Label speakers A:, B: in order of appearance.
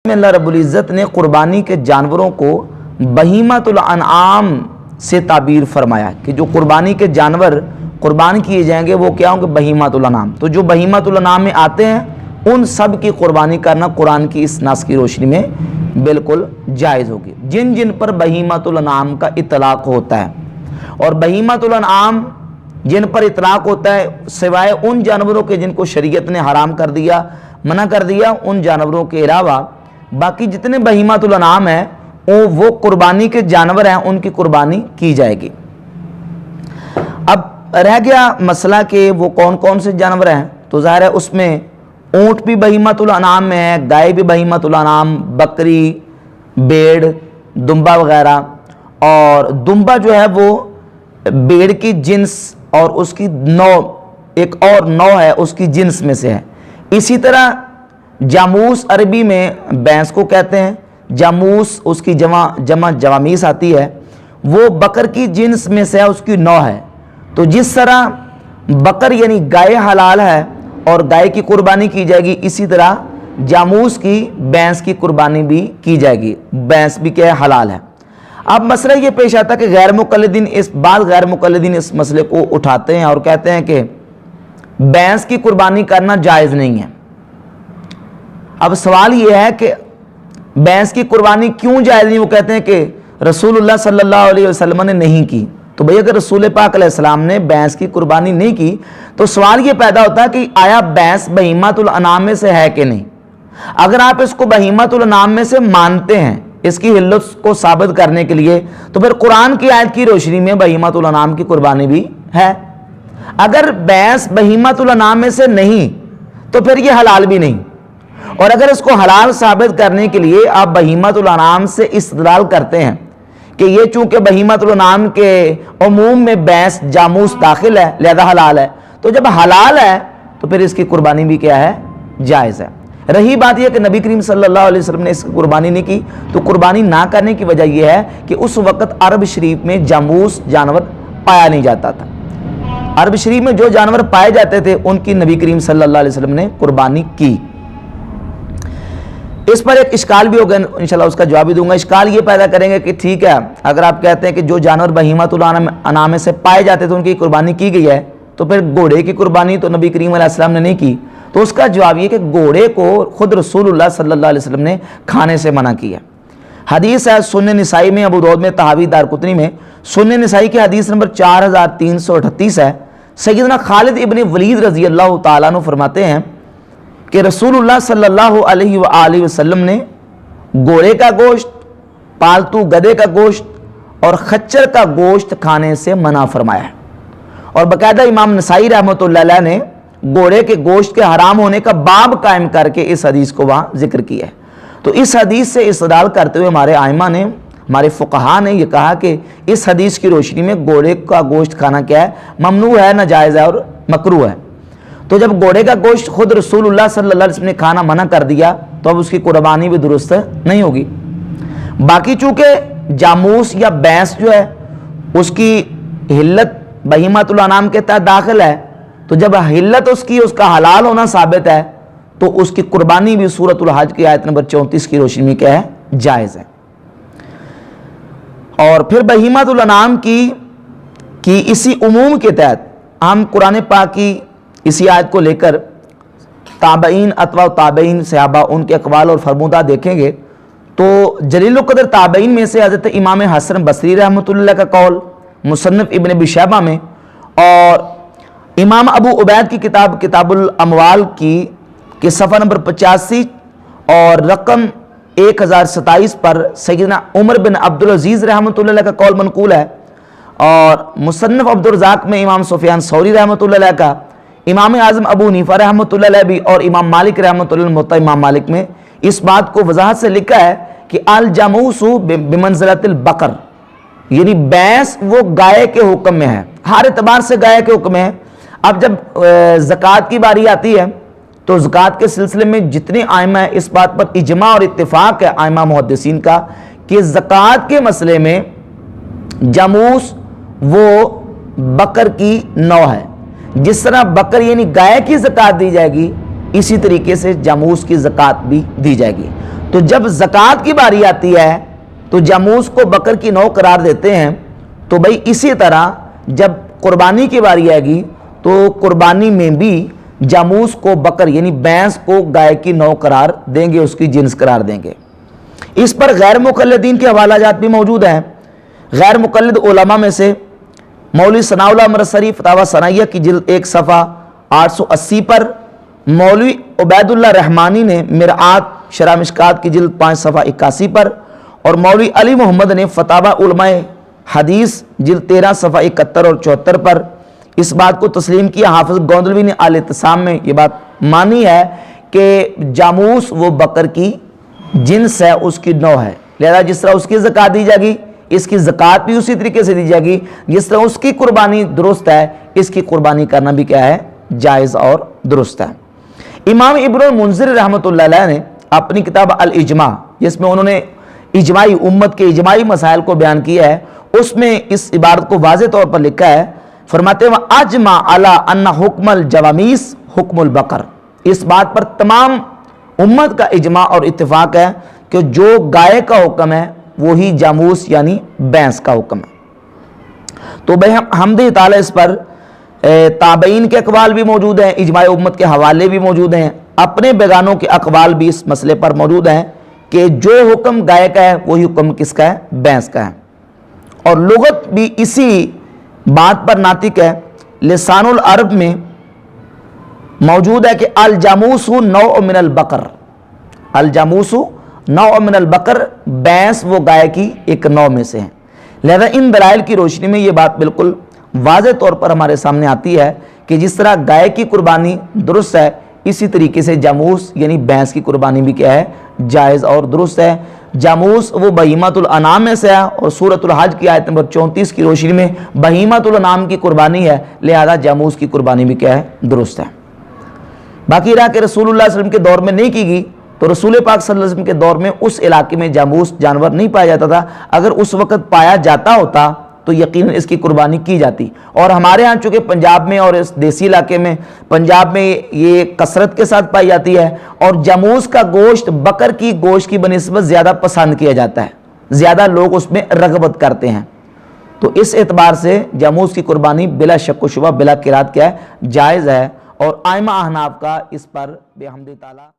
A: में अल्लाह रब्बुल इज़्ज़त ने कुर्बानी के जानवरों को बहीमतुल अनआम से ताबीर फरमाया कि जो कुर्बानी के जानवर कुर्बान किए जाएंगे वो क्या होंगे, बहीमतुल अनआम। तो जो बहीमतुल अनआम में आते हैं उन सब की कुर्बानी करना कुरान की इस नास की रोशनी में बिल्कुल जायज़ होगी, जिन जिन पर बहीमतुल अनआम का इतलाक़ होता है। और बहीमतुल अनआम जिन पर इतलाक़ होता है सिवाय उन जानवरों के जिनको शरीयत ने हराम कर दिया, मना कर दिया, उन जानवरों के अलावा बाकी जितने बहीमतुल अनआम हैं वो कुर्बानी के जानवर हैं, उनकी कुर्बानी की जाएगी। अब रह गया मसला कि वो कौन कौन से जानवर हैं, तो ज़ाहिर है उसमें ऊँट भी बहीमतुल अनआम में है, गाय भी बहीमतुल अनआम, बकरी, भेड़, दुम्बा वगैरह। और दुम्बा जो है वो भेड़ की जिन्स और उसकी नौ, एक और नौ है उसकी जिन्स में से है। इसी तरह जामूस अरबी में भैंस को कहते हैं, जामूस उसकी जमा जवामीस आती है, वो बकर की जिन्स में से है, उसकी नौ है। तो जिस तरह बकर यानी गाय हलाल है और गाय की कुर्बानी की जाएगी, इसी तरह जामूस की भैंस की कुर्बानी भी की जाएगी, भैंस भी क्या है, हलाल है। अब मसला ये पेश आता है कि गैर मुक़ल्लिदीन गैर मुक़ल्लिदीन इस मसले को उठाते हैं और कहते हैं कि भैंस की कुर्बानी करना जायज़ नहीं है। अब सवाल ये है कि भैंस की कुर्बानी क्यों जायज़ नहीं? वो कहते हैं कि रसूलुल्लाह सल्लल्लाहु अलैहि वसल्लम ने नहीं की। तो भैया अगर रसूल पाक अलैहिस्सलाम ने भैंस की कुर्बानी नहीं की तो सवाल ये पैदा होता है कि आया भैंस बहीमतुल अनआम में से है कि नहीं। अगर आप इसको बहीमतुल अनआम में से मानते हैं इसकी हिल्लत को साबित करने के लिए, तो फिर कुरान की आयत की रोशनी में बहीमतुल अनआम की कुर्बानी भी है। अगर भैंस बहीमतुल अनआम में से नहीं तो फिर ये हलाल भी नहीं। और अगर इसको हलाल साबित करने के लिए आप बहीमतुल अनआम से इस्तेदलाल करते हैं कि ये चूंकि बहीमतुल अनआम के उमूम में भैंस जामूस दाखिल है लिहाजा हलाल है, तो जब हलाल है तो फिर इसकी कुर्बानी भी क्या है, जायज़ है। रही बात यह कि नबी करीम सल्लल्लाहु अलैहि वसल्लम ने इसकी कुर्बानी नहीं की, तो कुर्बानी ना करने की वजह यह है कि उस वक़्त अरब शरीफ में जामूस जानवर पाया नहीं जाता था। अरब शरीफ में जो जानवर पाए जाते थे उनकी नबी करीम सल्लल्लाहु अलैहि वसल्लम ने कुर्बानी की। इस पर एक इश्काल भी होगा, इंशाल्लाह उसका जवाब भी दूंगा। इश्काल ये पैदा करेंगे कि ठीक है, अगर आप कहते हैं कि जो जानवर बहीमतुल अनआम में से पाए जाते थे उनकी कुर्बानी की गई है, तो फिर घोड़े की कुर्बानी तो नबी करीम अलैहि सलाम ने नहीं की। तो उसका जवाब ये कि घोड़े को खुद रसूलुल्लाह सल्लल्लाहु अलैहि वसल्लम ने खाने से मना किया। हदीस है सुन्नन निसाई में, अबू दाऊद में, तहावी, दारकुतनी में। सुन्नन निसाई की हदीस नंबर 4338 है। सैयदना खालिद इब्न वलीद रज़ी अल्लाह तआला अन्हु फरमाते हैं कि रसूलुल्लाह सल्लल्लाहु अलैहि वसल्लम ने घोड़े का गोश्त, पालतू गधे का गोश्त और खच्चर का गोश्त खाने से मना फरमाया। और बाकायदा इमाम नसाई रहमतुल्लाह अलैह ने घोड़े के गोश्त के हराम होने का बाब कायम करके इस हदीस को वहाँ जिक्र किया है। तो इस हदीस से इस्तेदलाल करते हुए हमारे आइमा ने, हमारे फुक़हा ने यह कहा कि इस हदीस की रोशनी में घोड़े का गोश्त खाना क्या है, ममनू है, नाजायज़ है और मकरूह है। तो जब घोड़े का गोश्त खुद रसूलुल्लाह सल्लल्लाहु अलैहि वसल्लम ने खाना मना कर दिया तो अब उसकी कुर्बानी भी दुरुस्त नहीं होगी। बाकी चूँकि जामूस या भैंस जो है उसकी हिल्लत बहीमतुल अनआम के तहत दाखिल है, तो जब हिल्लत उसका हलाल होना साबित है तो उसकी कुर्बानी भी सूरतुल हज की आयत नंबर 34 की रोशनी में क्या है, जायज़ है। और फिर बहीमतुल अनआम की इसी उमूम के तहत हम कुरान पाक की इसी आयत को लेकर ताबईन अथवा ताबईन सहाबा उनके अक़वाल और फरमूदा देखेंगे तो जलील क़दर ताबईन में से हज़रत इमाम हसन बसरी रहमतुल्लाह का कौल, मुसन्नफ़ इब्न अबी शैबा में, और इमाम अबू उबैद की किताब किताबुल अमवाल की सफ़ा नंबर 85 और रकम 1027 पर सैयदना उमर बिन अब्दुल अज़ीज़ रहमतुल्लाह का कौल मनकूल है। और मुसन्नफ़ अब्दुर रज़्ज़ाक़ में इमाम सुफ़यान सौरी रहमतुल्लाह का, इमाम आज़म अबू हनीफ़ा रहमतुल्लाह भी और इमाम मालिक रहमतुल्लाह मुत्ता इमाम मालिक में इस बात को वजाहत से लिखा है कि अल जामूसु बिमंज़िलतिल बकर, यानी भैंस वो गाय के हुक्म में है, हर एतबार से गाय के हुक्म में है। अब जब ज़कात की बारी आती है तो ज़कात के सिलसिले में जितने आइमा है इस बात पर इजमा और इत्तिफाक है आइमा मुहद्दिसीन का कि ज़कात के मसले में जामूस वो बकर की नौ है। जिस तरह बकर यानी गाय की ज़कात दी जाएगी इसी तरीके से जामूस की ज़कात भी दी जाएगी। تو جب زکوٰۃ کی باری آتی ہے تو جاموس کو بکر کی نوع قرار دیتے ہیں. تو بھائی اسی طرح جب قربانی کی باری آئے گی تو قربانی میں بھی جاموس کو بکر یعنی بھینس کو گائے کی نوع قرار دیں گے, اس کی جنس قرار دیں گے. اس پر غیر مقلدین کے حوالہ جات بھی موجود ہیں. غیر مقلد علماء میں سے مولوی ثناء اللہ مرسری فتاوی ثنائیہ کی جلد 1 صفحہ 880 پر, مولوی عبید اللہ رحمانی نے مرآت شرح مشکات کی جلد 5 صفحہ 81 پر, اور مولوی علی محمد نے فتاوی علماء حدیث جلد 13 صفحہ 71 اور 74 پر اس بات کو تسلیم کیا. حافظ گوندلوی نے الاعتصام میں یہ بات مانی ہے کہ جاموس وہ بکر کی جنس ہے, اس کی نوع ہے, لہذا جس طرح اس کی زکوٰۃ دی جائے گی اس کی زکوٰۃ بھی اسی طریقے سے دی جائے گی. جس طرح اس کی قربانی درست ہے اس کی قربانی کرنا بھی کیا ہے, جائز اور درست ہے. امام ابن المنذر رحمۃ اللہ علیہ نے اپنی کتاب الاجماع, جس میں انہوں نے اجماعی امت کے اجماعی مسائل کو بیان کیا ہے, اس میں اس عبارت کو واضح طور پر لکھا ہے. فرماتے ہیں اجمع علی ان حکم الجوامیس حکم البقر. اس بات پر تمام امت کا اجماع اور اتفاق ہے کہ جو گائے کا حکم ہے وہی جاموس یعنی بھینس کا حکم ہے. تو بھائی حمد تعالی اس پر تابعین کے اقوال بھی موجود ہیں, اجماع امت کے حوالے بھی موجود ہیں, اپنے بیگانوں کے اقوال بھی اس مسئلے پر موجود ہیں کہ جو حکم گائے کا ہے وہی حکم کس کا ہے, بھینس کا ہے. اور لغت بھی اسی بات پر ناطق ہے. لسان العرب میں موجود ہے کہ الجاموس نوع من البقر, الجاموس نوع من البقر, بھینس وہ گائے کی ایک نوع میں سے ہیں. لہذا ان دلائل کی روشنی میں یہ بات بالکل واضح طور پر ہمارے سامنے آتی ہے کہ جس طرح گائے کی قربانی درست ہے اسی طریقے سے جاموس یعنی بھینس کی قربانی بھی کیا ہے, جائز اور درست ہے. جاموس وہ بہیمۃ الانعام میں سے ہے اور سورۃ الحج کی آیت نمبر 34 کی روشنی میں بہیمۃ الانعام کی قربانی ہے, لہذا جاموس کی قربانی بھی کیا ہے, درست ہے. باقی رہا کہ رسول اللہ صلی اللہ علیہ وسلم کے دور میں نہیں کی گئی تو رسول پاک صلی اللہ علیہ وسلم کے دور میں اس علاقے میں جاموس جانور نہیں پایا جاتا تھا. اگر اس وقت پایا جاتا ہوتا تو یقیناً اس کی قربانی کی جاتی. اور ہمارے ہاں چونکہ پنجاب میں اور اس دیسی علاقے میں پنجاب میں یہ کثرت کے ساتھ پائی جاتی ہے اور جاموس کا گوشت بکر کی گوشت کی بنسبت زیادہ پسند کیا جاتا ہے, زیادہ لوگ اس میں رغبت کرتے ہیں. تو اس اعتبار سے جاموس کی قربانی بلا شک و شبہ بلا قرات کیا ہے, جائز ہے. اور ائمہ احناف کا اس پر بحمد تعالی